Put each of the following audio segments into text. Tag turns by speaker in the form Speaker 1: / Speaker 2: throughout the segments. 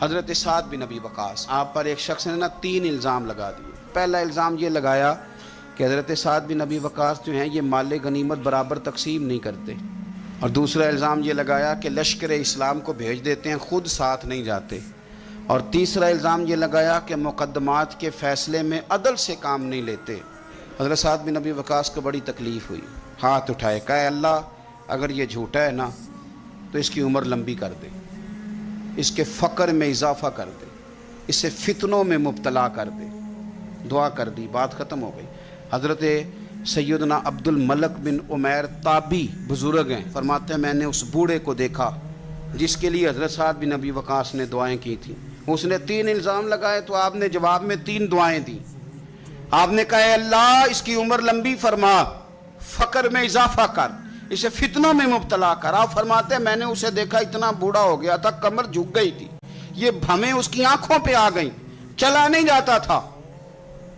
Speaker 1: حضرت سعد بن ابی وقاص، آپ پر ایک شخص نے 3 الزام لگا دیے۔ پہلا الزام یہ لگایا کہ حضرت سعد بن ابی وقاص جو ہیں یہ مال غنیمت برابر تقسیم نہیں کرتے، اور دوسرا الزام یہ لگایا کہ لشکر اسلام کو بھیج دیتے ہیں، خود ساتھ نہیں جاتے، اور تیسرا الزام یہ لگایا کہ مقدمات کے فیصلے میں عدل سے کام نہیں لیتے۔ حضرت سعد بن ابی وقاص کو بڑی تکلیف ہوئی، ہاتھ اٹھائے، کہا اے اللہ اگر یہ جھوٹا ہے نا تو اس کی عمر لمبی کر دے، اس کے فقر میں اضافہ کر دے، اسے فتنوں میں مبتلا کر دے۔ دعا کر دی، بات ختم ہو گئی۔ حضرت سیدنا عبد الملک بن عمیر تابی بزرگ ہیں، فرماتے ہیں میں نے اس بوڑھے کو دیکھا جس کے لیے حضرت سعد بن ابی وقاص نے دعائیں کی تھیں۔ اس نے 3 الزام لگائے تو آپ نے جواب میں 3 دعائیں دی۔ آپ نے کہا اے اللہ اس کی عمر لمبی فرما، فقر میں اضافہ کر، اسے فتنوں میں مبتلا کر۔ آپ فرماتے ہیں میں نے اسے دیکھا اتنا بوڑھا ہو گیا تھا، کمر جھک گئی تھی، یہ بھمیں اس کی آنکھوں پہ آ گئیں، چلا نہیں جاتا تھا،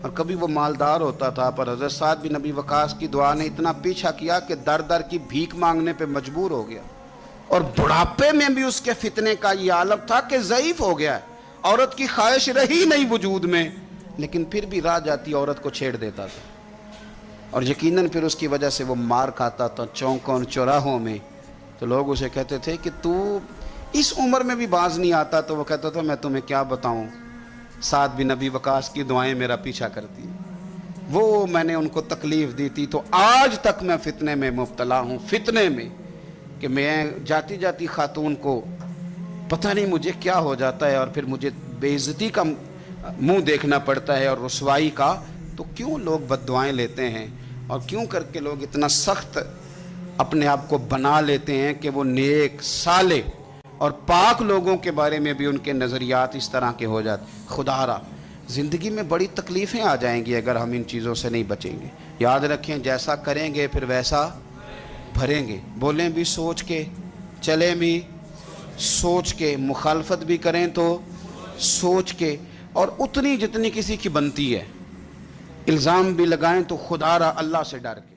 Speaker 1: اور کبھی وہ مالدار ہوتا تھا، پر حضرت سعد بن ابی وقاص کی دعا نے اتنا پیچھا کیا کہ در در کی بھیک مانگنے پہ مجبور ہو گیا، اور بڑھاپے میں بھی اس کے فتنے کا یہ عالم تھا کہ ضعیف ہو گیا ہے، عورت کی خواہش رہی نہیں وجود میں، لیکن پھر بھی راہ جاتی عورت کو چھیڑ دیتا تھا، اور یقیناً پھر اس کی وجہ سے وہ مار کھاتا تھا چوکوں اور چوراہوں میں۔ تو لوگ اسے کہتے تھے کہ تو اس عمر میں بھی باز نہیں آتا، تو وہ کہتا تھا میں تمہیں کیا بتاؤں، سعد بن ابی وقاص کی دعائیں میرا پیچھا کرتی ہیں، وہ میں نے ان کو تکلیف دی تھی تو آج تک میں فتنے میں مبتلا ہوں، فتنے میں کہ میں جاتی جاتی خاتون کو پتہ نہیں مجھے کیا ہو جاتا ہے، اور پھر مجھے بے عزتی کا منہ دیکھنا پڑتا ہے اور رسوائی کا۔ تو کیوں لوگ بد دعائیں لیتے ہیں، اور کیوں کر کے لوگ اتنا سخت اپنے آپ کو بنا لیتے ہیں کہ وہ نیک، صالح اور پاک لوگوں کے بارے میں بھی ان کے نظریات اس طرح کے ہو جاتے۔ خدا را زندگی میں بڑی تکلیفیں آ جائیں گی اگر ہم ان چیزوں سے نہیں بچیں گے۔ یاد رکھیں جیسا کریں گے پھر ویسا بھریں گے، بولیں بھی سوچ کے، چلیں بھی سوچ کے، مخالفت بھی کریں تو سوچ کے، اور اتنی جتنی کسی کی بنتی ہے۔ الزام بھی لگائیں تو خدا را اللہ سے ڈر کے۔